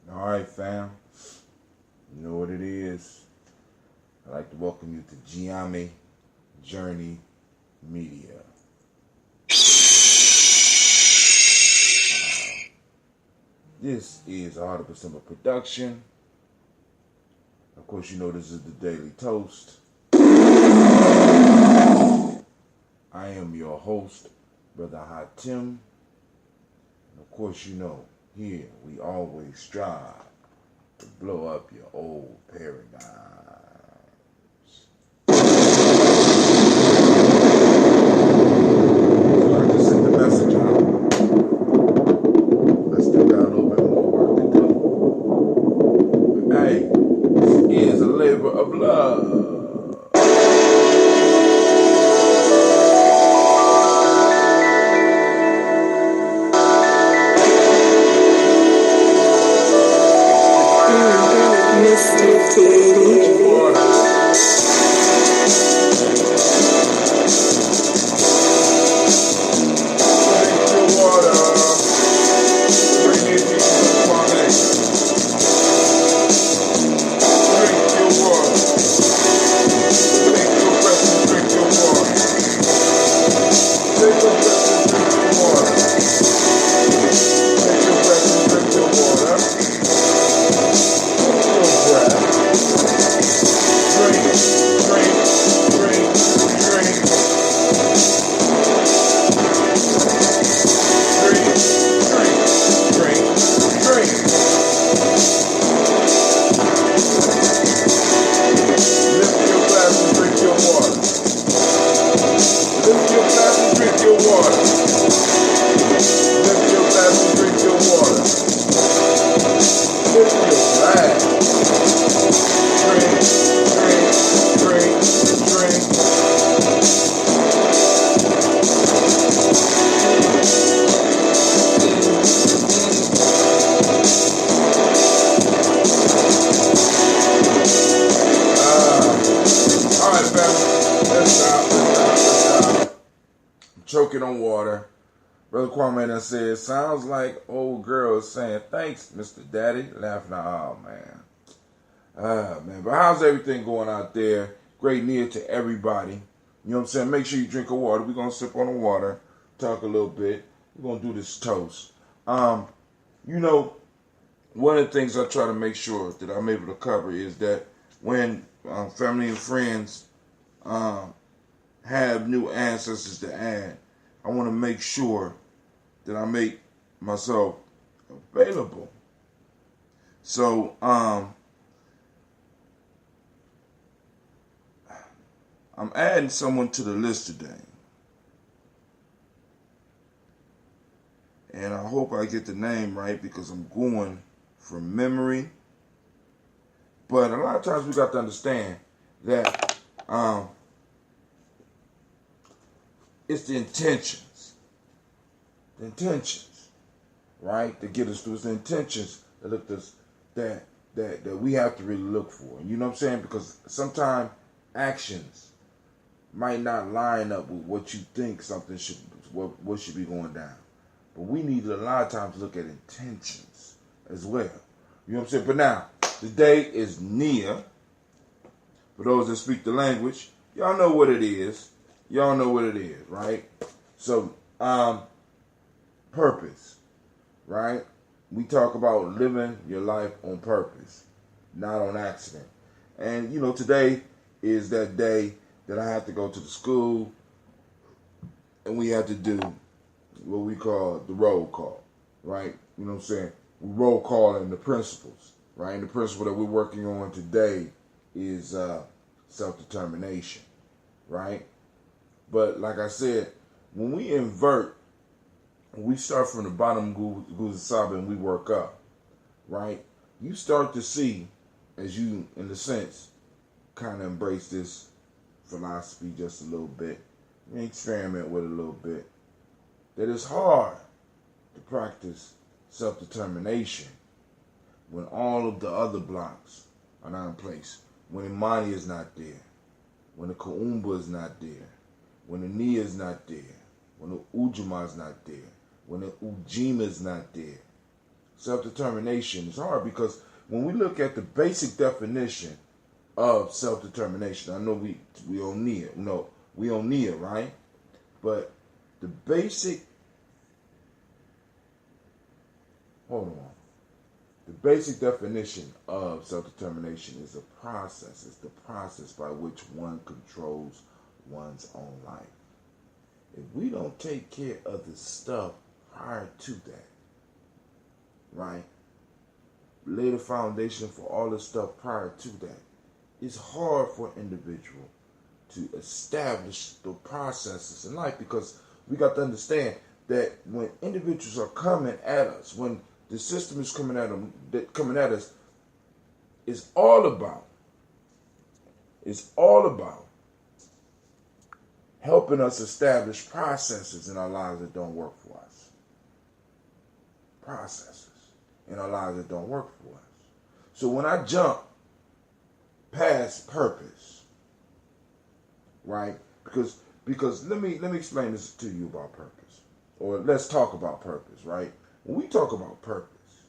All right, fam. You know what it is. I'd like to welcome you to Gye-Nyame Journey Media. This is 100% production. Of course, you know this is the Daily Toast. I am your host, Brother Hatim. And of course, you know, here we always strive to blow up your old paradigms. So I just sent the message out. I still got a little bit more work to do. But hey, this is a labor of love. Choking on water. Brother Kwame done said, sounds like old girls saying, thanks, Mr. Daddy. Laughing out, man. Man. But how's everything going out there? Great Nia to everybody. You know what I'm saying? Make sure you drink your water. We're going to sip on the water, talk a little bit. We're going to do this toast. You know, one of the things I try to make sure that I'm able to cover is that when family and friends have new ancestors to add, I want to make sure that I make myself available. So, I'm adding someone to the list today. And I hope I get the name right because I'm going from memory. But a lot of times we got to understand that it's the intentions. The intentions, right? That get us through. It's the intentions that look us that we have to really look for. And you know what I'm saying? Because sometimes actions might not line up with what you think something should what should be going down. But we need a lot of times to look at intentions as well. You know what I'm saying? But now, today is Nia. For those that speak the language, y'all know what it is. Y'all know what it is, right? So, purpose, right? We talk about living your life on purpose, not on accident. And, you know, today is that day that I have to go to the school and we have to do what we call the roll call, right? You know what I'm saying? We roll call in the principles, right? And the principle that we're working on today is self-determination, right? But like I said, when we invert, we start from the bottom Guzasaba and we work up, right? You start to see, as you, in a sense, kind of embrace this philosophy just a little bit, you experiment with it a little bit, that it's hard to practice self-determination when all of the other blocks are not in place, when Imani is not there, when the Kaumba is not there, when the Nia is not there, when the Ujima is not there, when the Ujima is not there, Self-determination is hard because when we look at the basic definition of self-determination, I know we on Nia, we on Nia, right? But the basic, hold on. The basic definition of self-determination is a process. It's the process by which one controls one's own life. If we don't take care of the stuff prior to that, right? Lay the foundation for all the stuff prior to that. It's hard for an individual to establish the processes in life because we got to understand that when individuals are coming at us, when the system is coming at us, it's all about helping us establish processes in our lives that don't work for us. Processes in our lives that don't work for us. So when I jump past purpose, right? Because let me explain this to you about purpose. Or let's talk about purpose, right? When we talk about purpose,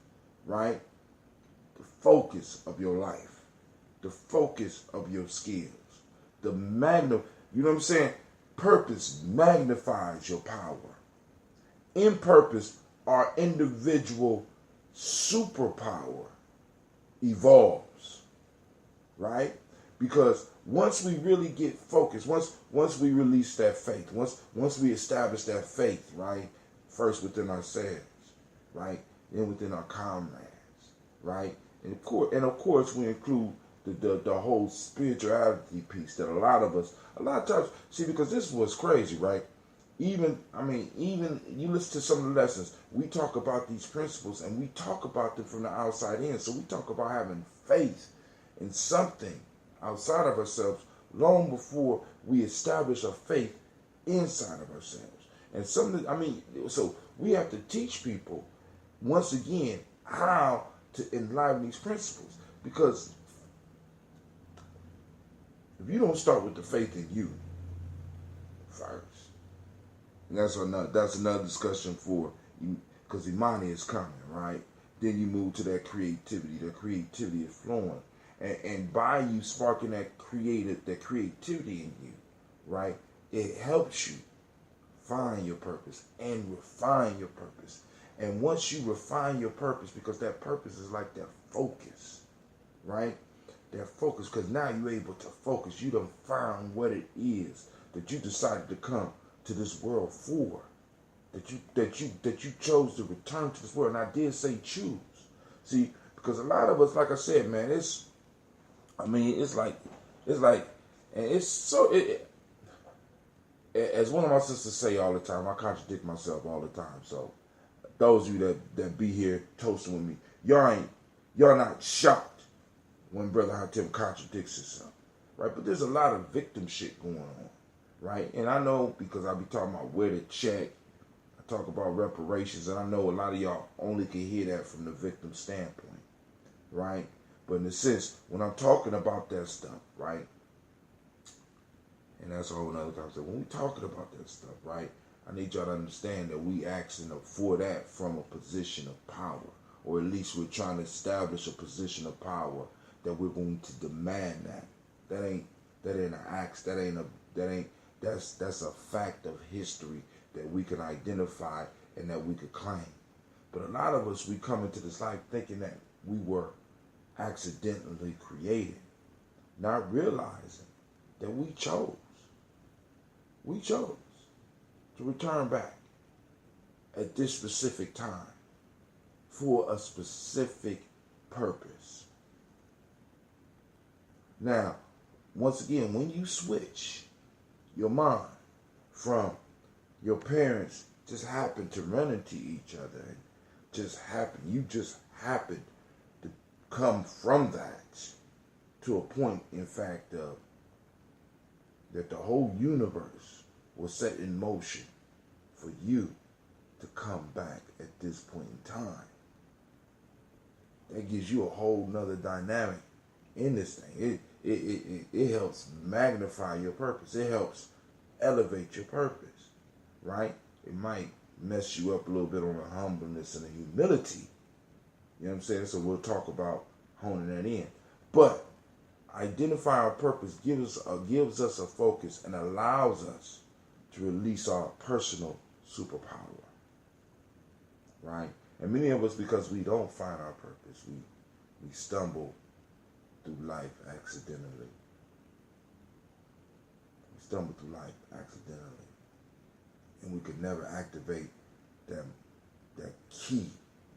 right? The focus of your life, the focus of your skills, you know what I'm saying? Purpose magnifies your power. In purpose, our individual superpower evolves, right? Because once we really get focused, once we release that faith, once we establish that faith, right? First within ourselves, right? Then within our comrades, right? And of course we include the whole spirituality piece that a lot of times, see, because this was crazy, right? Even you listen to some of the lessons, we talk about these principles and we talk about them from the outside in. So we talk about having faith in something outside of ourselves long before we establish a faith inside of ourselves. And so we have to teach people, once again, how to enliven these principles. Because if you don't start with the faith in you first, and that's another discussion for, because Imani is coming, right? Then you move to that creativity. That creativity is flowing. And by you sparking that creativity in you, right, it helps you find your purpose and refine your purpose. And once you refine your purpose, because that purpose is like that focus, right? That focus, because now you're able to focus. You done found what it is that you decided to come to this world for. That you chose to return to this world. And I did say choose. See, because a lot of us, like I said, man, as one of my sisters say all the time, I contradict myself all the time. So those of you that be here toasting with me, y'all not shocked when Brother Hatim contradicts himself, right? But there's a lot of victim shit going on, right? And I know, because I be talking about where to check, I talk about reparations, and I know a lot of y'all only can hear that from the victim standpoint, right? But in a sense, when I'm talking about that stuff, right, and that's a whole other concept. When we're talking about that stuff, right, I need y'all to understand that we asking for that from a position of power, or at least we're trying to establish a position of power that we're going to demand that. That ain't an act. That's a fact of history that we can identify and that we could claim. But a lot of us, we come into this life thinking that we were accidentally created, not realizing that we chose to return back at this specific time for a specific purpose. Now, once again, when you switch your mind from your parents just happen to run into each other and you just happen to come from that to a point, in fact, that the whole universe was set in motion for you to come back at this point in time. That gives you a whole nother dynamic in this thing. It helps magnify your purpose. It helps elevate your purpose, right? It might mess you up a little bit on the humbleness and the humility, You know what I'm saying? So we'll talk about honing that in. But identify our purpose gives us a focus and allows us to release our personal superpower. Right? And many of us, because we don't find our purpose, we stumble through life accidentally. We stumble through life accidentally. And we could never activate that key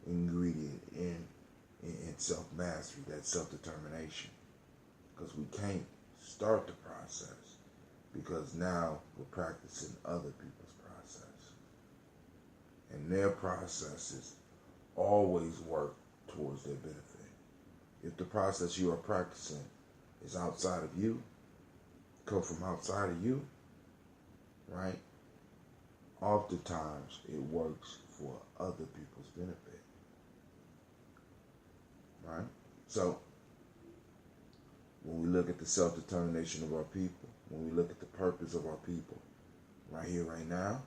ingredient in self-mastery, that self-determination. Because we can't start the process because now we're practicing other people's process. And their processes always work towards their benefit. If the process you are practicing is outside of you, come from outside of you, right? Oftentimes it works for other people's benefit. Right? So, when we look at the self-determination of our people, when we look at the purpose of our people, right here, right now,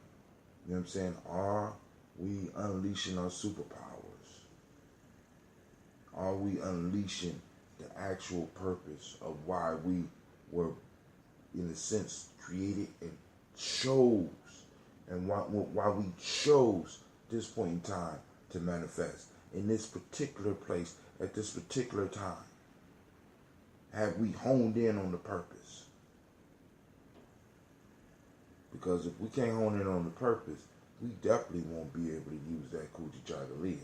you know what I'm saying? Are we unleashing our superpowers? Are we unleashing the actual purpose of why we were, in a sense, created and chose, and why we chose this point in time to manifest in this particular place at this particular time? Have we honed in on the purpose? Because if we can't hone in on the purpose, we definitely won't be able to use that coochie chagalia.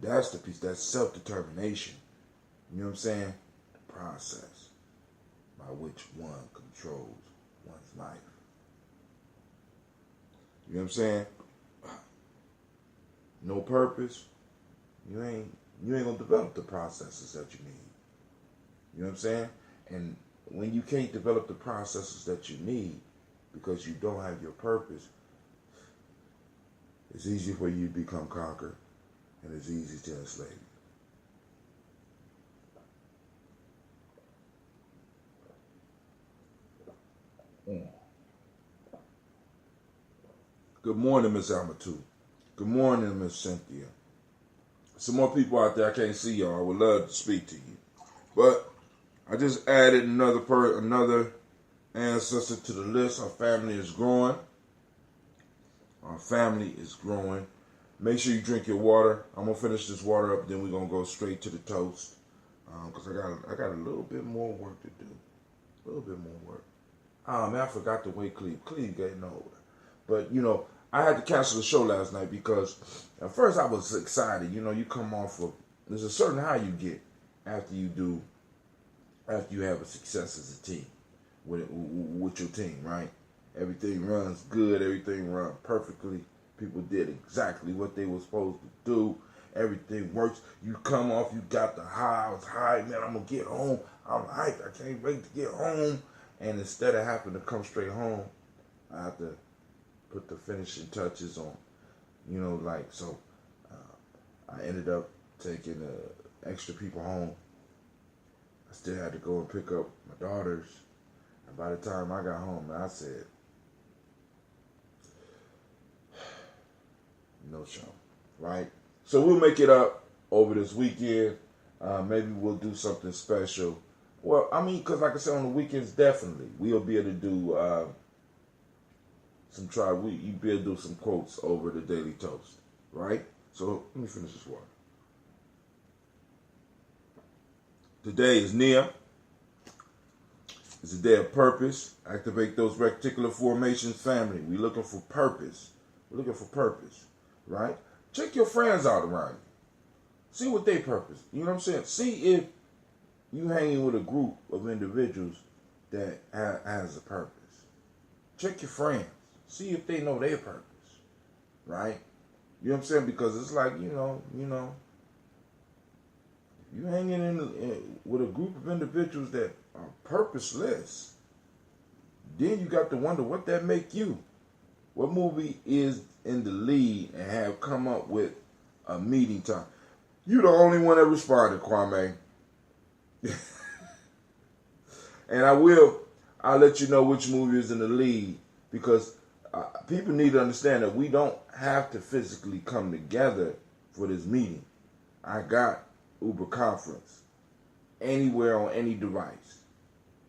That's the piece, that's self-determination. You know what I'm saying? The process by which one controls one's life. You know what I'm saying? No purpose, you ain't gonna develop the processes that you need. You know what I'm saying? And when you can't develop the processes that you need because you don't have your purpose, it's easy for you to become conquered, and it's easy to enslave you. Good morning, Miss Amatu. Good morning, Miss Cynthia. Some more people out there, I can't see y'all. I would love to speak to you. But I just added another ancestor to the list. Our family is growing. Our family is growing. Make sure you drink your water. I'm going to finish this water up, then we're going to go straight to the toast. Because I got a little bit more work to do. A little bit more work. Man, I forgot to wake Cleve. Cleve getting older. But, you know, I had to cancel the show last night because at first I was excited. You know, you come off of, there's a certain high you get after you have a success as a team, with your team, right? Everything runs good, everything runs perfectly. People did exactly what they were supposed to do. Everything works. You come off, you got the high. I was high, man, I'm going to get home. I'm hyped. I can't wait to get home. And instead of having to come straight home, I have to put the finishing touches on. You know, like, so I ended up taking extra people home. I still had to go and pick up my daughters. And by the time I got home, I said, no show, right? So we'll make it up over this weekend. Maybe we'll do something special. Well, I mean, because like I said, on the weekends, definitely, we'll be able to do you'll be able to do some quotes over the Daily Toast, right? So let me finish this water. Today is Nia. It's a day of purpose. Activate those reticular formations, family. We're looking for purpose. We're looking for purpose, right? Check your friends out around you. See what they purpose. You know what I'm saying? See if you hanging with a group of individuals that has a purpose. Check your friends. See if they know their purpose, right? You know what I'm saying? Because it's like, you know, you hanging in with a group of individuals that are purposeless, then you got to wonder what that make you. What movie is in the lead and have come up with a meeting time? You the only one that responded, Kwame. And I'll let you know which movie is in the lead, because people need to understand that we don't have to physically come together for this meeting. I got Uber Conference anywhere on any device.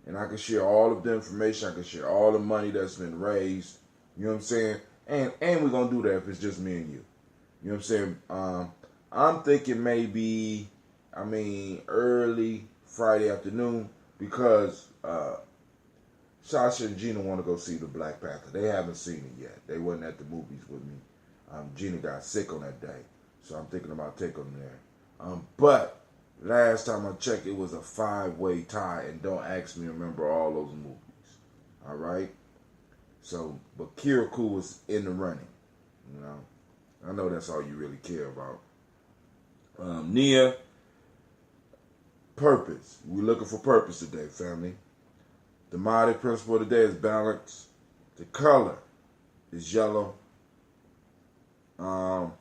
And I can share all of the information. I can share all the money that's been raised. You know what I'm saying? And we're going to do that if it's just me and you. You know what I'm saying? I'm thinking maybe, early Friday afternoon because Sasha and Gina want to go see the Black Panther. They haven't seen it yet. They wasn't at the movies with me. Gina got sick on that day. So I'm thinking about taking them there. But last time I checked, it was a 5-way tie. And don't ask me to remember all those movies. All right? So, but Kirikou was in the running. You know? I know that's all you really care about. Nia, purpose. We're looking for purpose today, family. The Mahdi principle today is balance. The color is yellow. The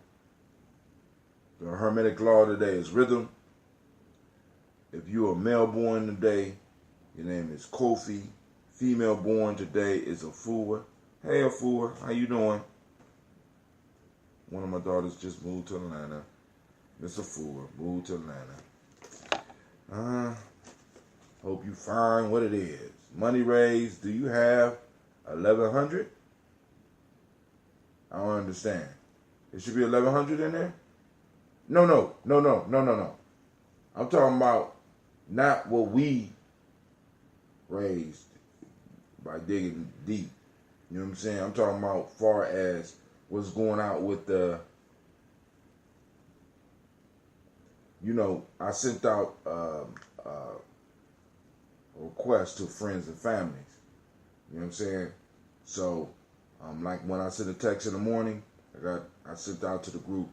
Hermetic law today is rhythm. If you're a male born today, your name is Kofi. Female born today is Afua. Hey Afua, how you doing? One of my daughters just moved to Atlanta. Miss Afua moved to Atlanta. Hope you find what it is. Money raised. Do you have 1,100? I don't understand. It should be 1,100 in there? No. I'm talking about not what we raised by digging deep. You know what I'm saying? I'm talking about far as what's going out with the, I sent out a request to friends and families. You know what I'm saying? So, like when I sent a text in the morning, I sent out to the group,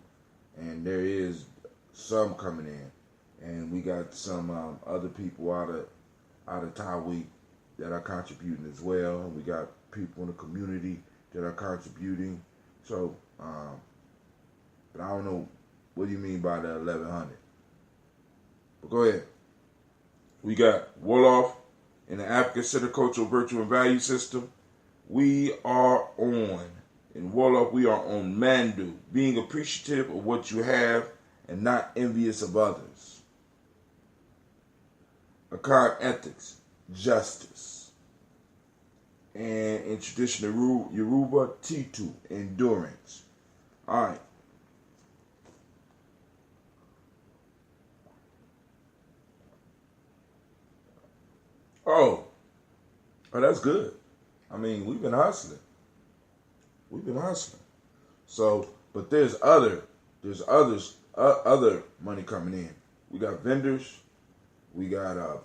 and there is some coming in, and we got some other people out of Tawi that are contributing as well, and we got people in the community that are contributing. So, but I don't know what do you mean by the 1,100. But go ahead. We got Wolof in the African Center Cultural Virtue and Value System. We are on, in Wolof, we are on Mandu, being appreciative of what you have and not envious of others. Akan ethics, justice. And in traditional Yoruba, Titu, endurance. All right. Oh, that's good. We've been hustling. So, but there's other money coming in. We got vendors. We got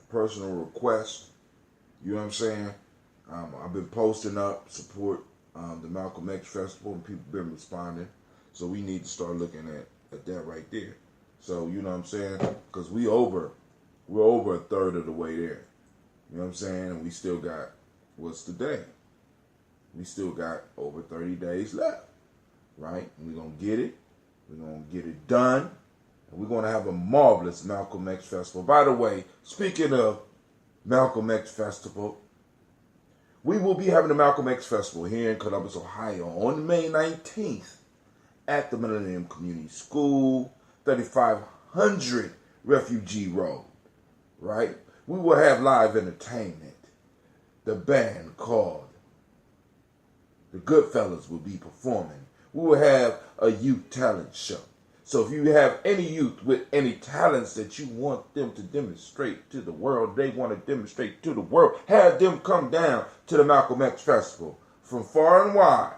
personal requests. You know what I'm saying? I've been posting up support the Malcolm X Festival, and people been responding. So we need to start looking at that right there. So you know what I'm saying? Because we're over a third of the way there. You know what I'm saying? And we still got, what's the day? We still got over 30 days left, right? And we're going to get it. We're going to get it done. And we're going to have a marvelous Malcolm X Festival. By the way, speaking of Malcolm X Festival, we will be having the Malcolm X Festival here in Columbus, Ohio on May 19th at the Millennium Community School, 3500 Refugee Road, right? We will have live entertainment. The band called The Goodfellas will be performing. We will have a youth talent show. So if you have any youth with any talents that you want them to demonstrate to the world, they want to demonstrate to the world, have them come down to the Malcolm X Festival from far and wide.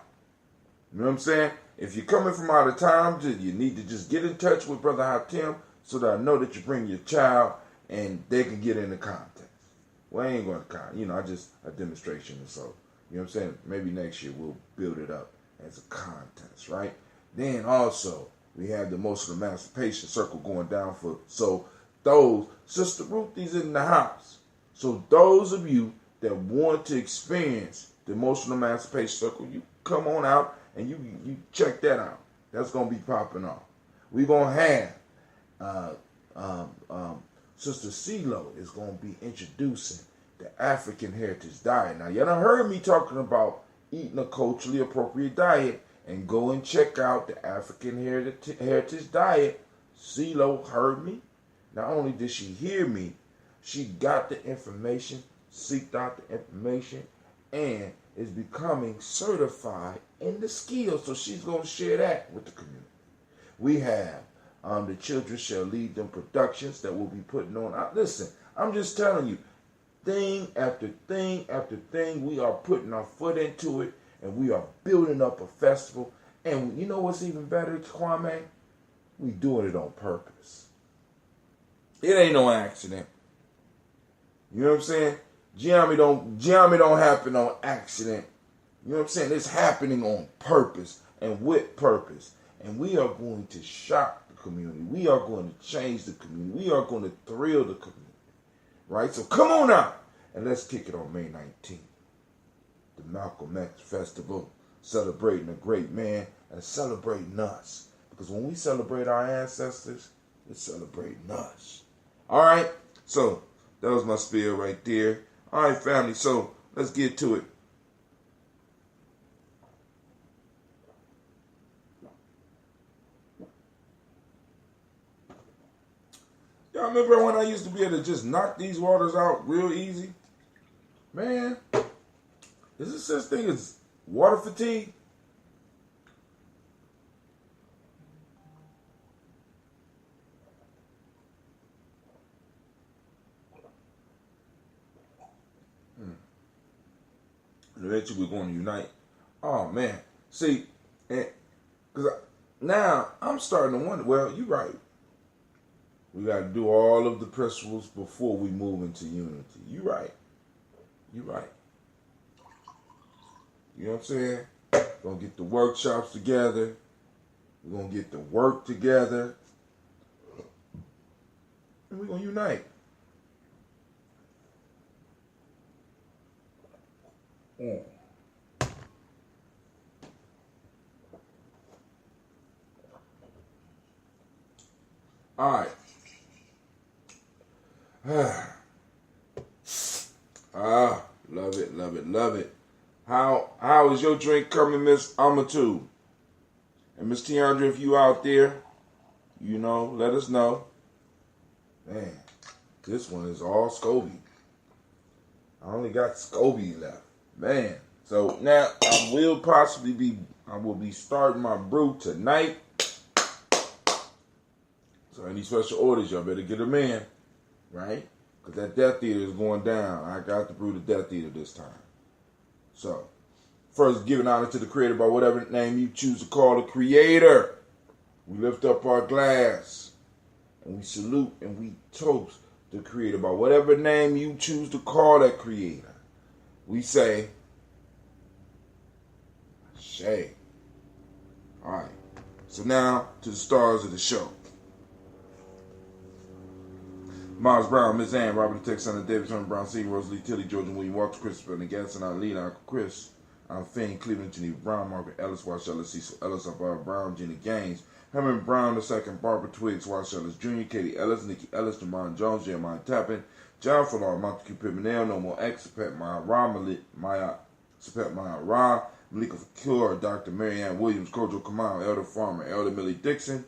You know what I'm saying? If you're coming from out of town, you need to just get in touch with Brother Hatim so that I know that you bring your child and they can get in the contest. Well, I ain't going to count. Just a demonstration or so. You know what I'm saying? Maybe next year we'll build it up as a contest, right? Then also, we have the Emotional Emancipation Circle going down Sister Ruthie's in the house. So those of you that want to experience the Emotional Emancipation Circle, you come on out and you check that out. That's going to be popping off. We're going to have Sister CeeLo is going to be introducing the African Heritage Diet. Now, you done heard me talking about eating a culturally appropriate diet and go and check out the African Heritage Diet. CeeLo heard me. Not only did she hear me, she got the information, seeked out the information, and is becoming certified in the skills. So she's going to share that with the community. We have the Children Shall Lead Them productions that we'll be putting on. Listen, I'm just telling you, thing after thing after thing, we are putting our foot into it, and we are building up a festival. And you know what's even better, Kwame? We doing it on purpose. It ain't no accident. You know what I'm saying? Gye-Nyame don't happen on accident. You know what I'm saying? It's happening on purpose and with purpose. And we are going to shock the community. We are going to change the community. We are going to thrill the community. Right? So come on out and let's kick it on May 19th. The Malcolm X Festival, celebrating a great man and celebrating us. Because when we celebrate our ancestors, we're celebrating us. All right? So that was my spiel right there. All right, family. So let's get to it. Y'all remember when I used to be able to just knock these waters out real easy? Man, is there such thing as water fatigue? Eventually we're going to unite. Oh, man. See, because now I'm starting to wonder, well, you're right. We got to do all of the principles before we move into unity. You're right. You're right. You know what I'm saying? We're going to get the workshops together. We're going to get the work together. And we're going to unite. All right. Love it, love it, love it. How is your drink coming, Miss Amatu? And Miss Tiandra, if you out there, you know, let us know. Man, this one is all SCOBY. I only got SCOBY left. Man. So now I will be starting my brew tonight. So any special orders, y'all better get them in. Right? Because that Death Eater is going down. I got to brew the Death Eater this time. So, first, giving honor to the Creator by whatever name you choose to call the Creator. We lift up our glass and we salute and we toast the Creator by whatever name you choose to call that Creator. We say, Shay. All right. So now to the stars of the show. Miles Brown, Miss Ann, Robert the Tech, Son of David, Son of Brown, C. Rosalie, Tilly, Georgia, William Walker, Christopher, and Gasson, Eileen, Uncle Chris, Finn, Cleveland, Geneva Brown, Margaret Ellis, Wash Ellis, Cecil Ellis, Alvaro Brown, Jenny Gaines, Herman Brown II, Barbara Twiggs, Wash Ellis Jr., Katie Ellis, Nikki Ellis, Jamon Jones, Jeremiah Tappan, John Fuller, Montague Pimenel, No More X, Sapet Maya Ra, Malika Fakir, Dr. Marianne Williams, Kojo Kamal, Elder Farmer, Elder Millie Dixon,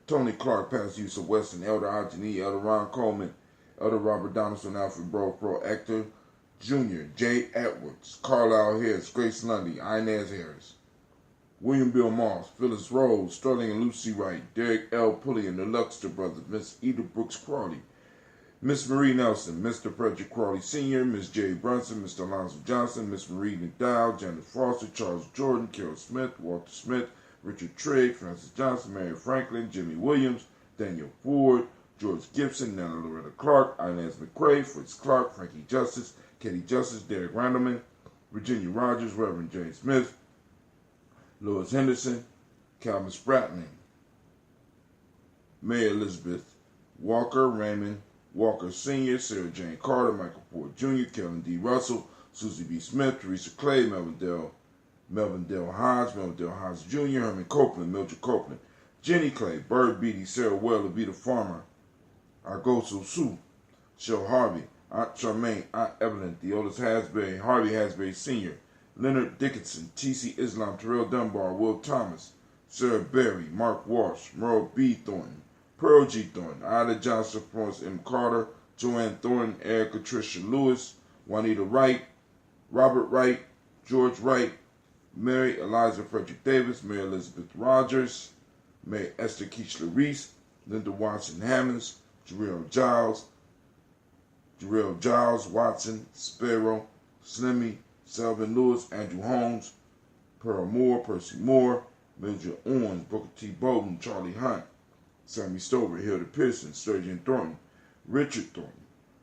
Tony Clark, Pastor Yusuf Weston, Elder Ajani, Elder Ron Coleman, Elder Robert Donaldson, Alfred Bro, Pro Hector Jr., Jay Edwards, Carlisle Harris, Grace Lundy, Inez Harris, William Bill Moss, Phyllis Rose, Sterling and Lucy Wright, Derek L. Pulley and the Luxter brothers, Miss Eda Brooks Crawley, Miss Marie Nelson, Mr. Frederick Crawley Sr., Miss Jerry Brunson, Mr. Alonzo Johnson, Miss Marie McDowell, Janet Foster, Charles Jordan, Carol Smith, Walter Smith, Richard Trigg, Francis Johnson, Mary Franklin, Jimmy Williams, Daniel Ford, George Gibson, Nana Loretta Clark, Inez McCrae, Fritz Clark, Frankie Justice, Katie Justice, Derek Randleman, Virginia Rogers, Reverend James Smith, Louis Henderson, Calvin Spratling, May Elizabeth, Walker Raymond, Walker Sr., Sarah Jane Carter, Michael Ford Jr., Kevin D. Russell, Susie B. Smith, Teresa Clay, Melvin Dale Hodge Jr., Herman Copeland, Mildred Copeland, Jenny Clay, Bird Beatty, Sarah Weller, Vita Farmer, Argoso Sue, Shel Harvey, Aunt Charmaine, Aunt Evelyn, Theodis Hasbury, Harvey Hasbury Sr., Leonard Dickinson, T.C. Islam, Terrell Dunbar, Will Thomas, Sarah Berry, Mark Walsh, Merle B. Thornton, Pearl G. Thornton, Ida Johnson, Florence M. Carter, Joanne Thornton, Erica Tricia Lewis, Juanita Wright, Robert Wright, George Wright, Mary Eliza Frederick Davis, Mary Elizabeth Rogers, Mary Esther Keachler Reese, Linda Watson Hammonds, Jarrell Giles, Watson, Sparrow, Slimmy, Selvin Lewis, Andrew Holmes, Pearl Moore, Percy Moore, Mildred Owens, Booker T. Bowden, Charlie Hunt, Sammy Stover, Hilda Pearson, Sturgeon Thornton, Richard Thornton,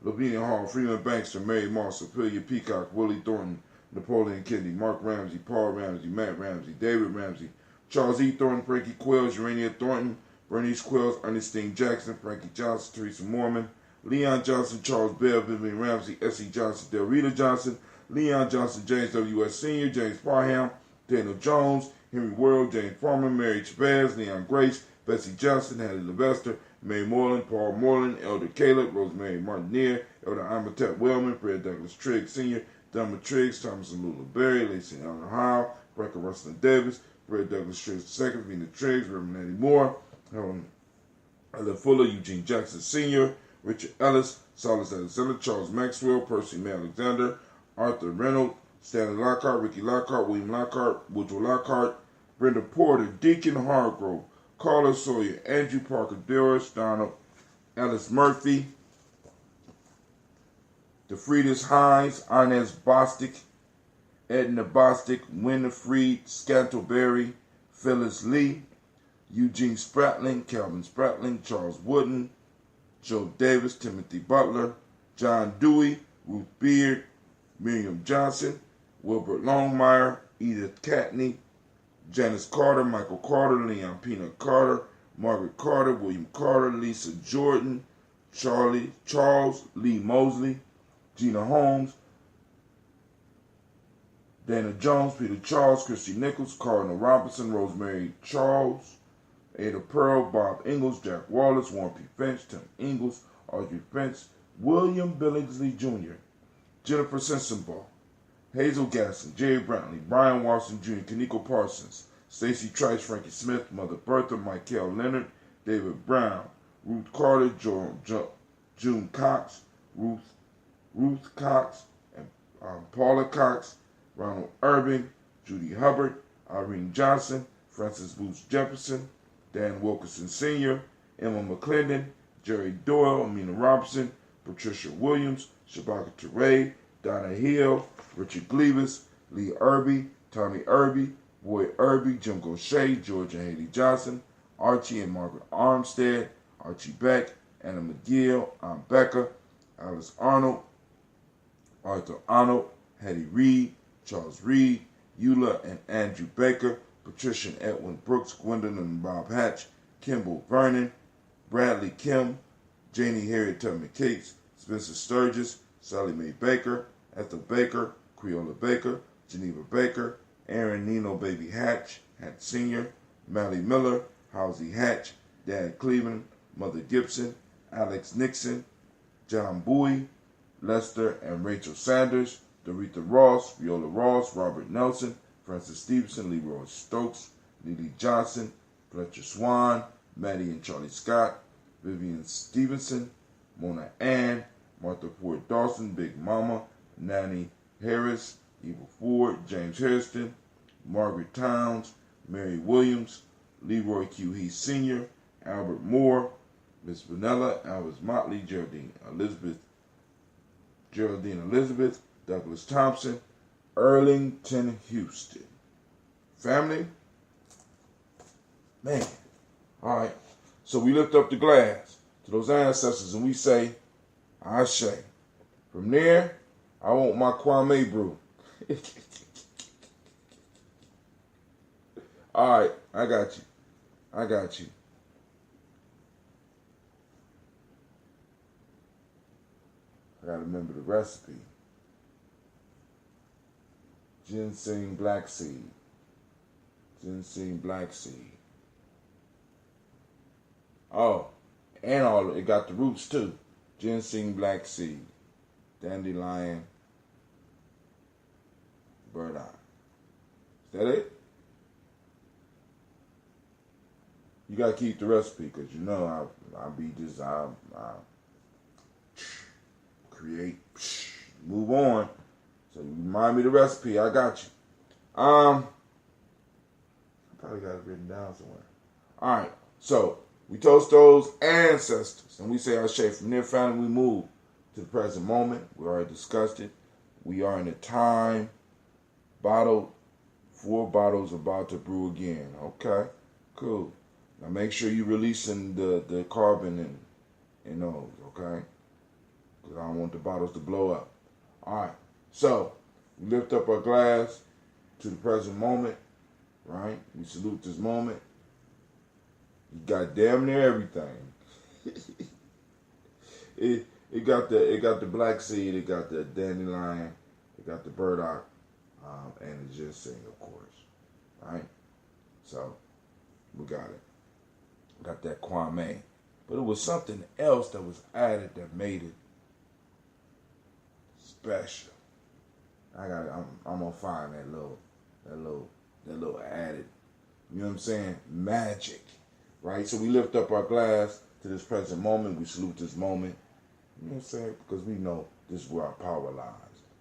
Lavinia Hall, Freeman Bankston, Mary Moss, Ophelia Peacock, Willie Thornton, Napoleon Kennedy, Mark Ramsey, Paul Ramsey, Matt Ramsey, David Ramsey, Charles E. Thornton, Frankie Quills, Urania Thornton, Bernice Quills, Ernestine Jackson, Frankie Johnson, Teresa Mormon, Leon Johnson, Charles Bell, Vivian Ramsey, S.E. Johnson, Del Rita Johnson, Leon Johnson, James W.S. Sr., James Parham, Daniel Jones, Henry Worrell, James Farmer, Mary Chavez, Leon Grace, Bessie Johnson, Hattie Levester, May Moreland, Paul Moreland, Elder Caleb, Rosemary Martinier, Elder Amatep Wellman, Fred Douglas Trigg Sr., Delma Triggs, Thomas and Lula Berry, Lacey Allen Howe, Franklin Russell Davis, Fred Douglas Triggs II, Vina Triggs, Reverend Eddie Moore, Helen Fuller, Eugene Jackson Sr., Richard Ellis, Silas Alexander, Charles Maxwell, Percy May Alexander, Arthur Reynolds, Stanley Lockhart, Ricky Lockhart, William Lockhart, Woodrow Lockhart, Brenda Porter, Deacon Hargrove, Carla Sawyer, Andrew Parker, Doris, Donald, Alice Murphy, DeFridas Hines, Inez Bostic, Edna Bostic, Winifred Scantleberry, Phyllis Lee, Eugene Spratling, Calvin Spratling, Charles Wooden, Joe Davis, Timothy Butler, John Dewey, Ruth Beard, Miriam Johnson, Wilbert Longmire, Edith Catney, Janice Carter, Michael Carter, Leon Pena Carter, Margaret Carter, William Carter, Lisa Jordan, Charles Lee Mosley, Gina Holmes, Dana Jones, Peter Charles, Christy Nichols, Cardinal Robinson, Rosemary Charles, Ada Pearl, Bob Ingalls, Jack Wallace, Warren P. Finch, Tim Ingalls, Audrey Finch, William Billingsley Jr., Jennifer Sensenbaugh, Hazel Gasson, Jerry Brantley, Brian Watson Jr., Kaniko Parsons, Stacy Trice, Frankie Smith, Mother Bertha, Michael Leonard, David Brown, Ruth Carter, June Cox, Ruth Cox, and Paula Cox, Ronald Irving, Judy Hubbard, Irene Johnson, Francis Booth Jefferson, Dan Wilkerson Sr., Emma McClendon, Jerry Doyle, Amina Robinson, Patricia Williams, Shabaka Teray, Donna Hill, Richard Gleavis, Lee Irby, Tommy Irby, Boy Irby, Jim Gaucher, George and Haley Johnson, Archie and Margaret Armstead, Archie Beck, Anna McGill, Ann Becker, Alice Arnold, Arthur Arnold, Hattie Reed, Charles Reed, Eula and Andrew Baker, Patricia and Edwin Brooks, Gwendolyn and Bob Hatch, Kimball Vernon, Bradley Kim, Janie Harriet Tubman Cates, Spencer Sturgis, Sally Mae Baker, Ethel Baker, Creola Baker, Geneva Baker, Aaron Nino Baby Hatch, Hatch Sr., Mally Miller, Halsey Hatch, Dad Cleveland, Mother Gibson, Alex Nixon, John Bowie, Lester and Rachel Sanders, Doretha Ross, Viola Ross, Robert Nelson, Francis Stevenson, Leroy Stokes, Lily Johnson, Fletcher Swan, Maddie and Charlie Scott, Vivian Stevenson, Mona Ann, Martha Ford Dawson, Big Mama, Nanny Harris, Eva Ford, James Hairston, Margaret Towns, Mary Williams, Leroy Q. Heath Sr., Albert Moore, Miss Vanilla, Alvis Motley, Geraldine Elizabeth, Douglas Thompson, Erlington Houston. Family? Man. All right. So we lift up the glass to those ancestors and we say, Ashe. From there, I want my Kwame brew. All right. I got you. I got you. I gotta remember the recipe. Ginseng black seed. Ginseng black seed. Oh, and all it got the roots too. Ginseng black seed. Dandelion. Bird eye. Is that it? You gotta keep the recipe, because you know I be just I create, move on. So you remind me the recipe. I got you. I probably got it written down somewhere. All right. So we toast those ancestors, and we say our shape. From their family, we move to the present moment. We already discussed it. We are in a time bottle. 4 bottles about to brew again. Okay, cool. Now make sure you releasing the carbon in those. Okay, because I don't want the bottles to blow up. All right. So we lift up our glass to the present moment. Right. We salute this moment. You got damn near everything. it got the black seed. It got the dandelion. It got the burdock. And the ginseng, of course, right? So, we got it. Got that Gye-Nyame. But it was something else that was added that made it special. I'm gonna find that little added, you know what I'm saying? Magic, right? So we lift up our glass to this present moment. We salute this moment, you know what I'm saying? Because we know this is where our power lies.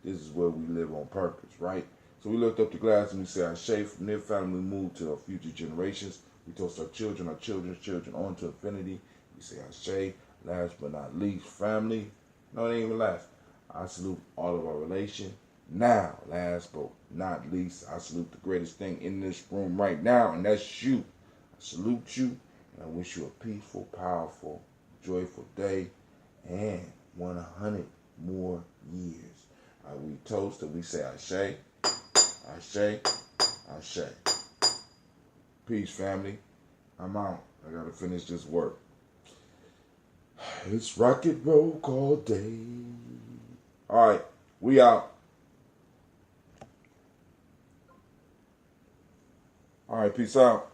This is where we live on purpose, right? So we lift up the glass and we say, Ashe, from their family we move to our future generations. We toast our children's children, on to infinity. We say, Ashe, last but not least, family. No, it ain't even last. I salute all of our relation. Now, last but not least, I salute the greatest thing in this room right now, and that's you. I salute you, and I wish you a peaceful, powerful, joyful day, and 100 more years. We toast and we say Ashe, Ashe, Ashe. Peace, family. I'm out. I gotta finish this work. It's rock and roll all day. All right, we out. All right, peace out.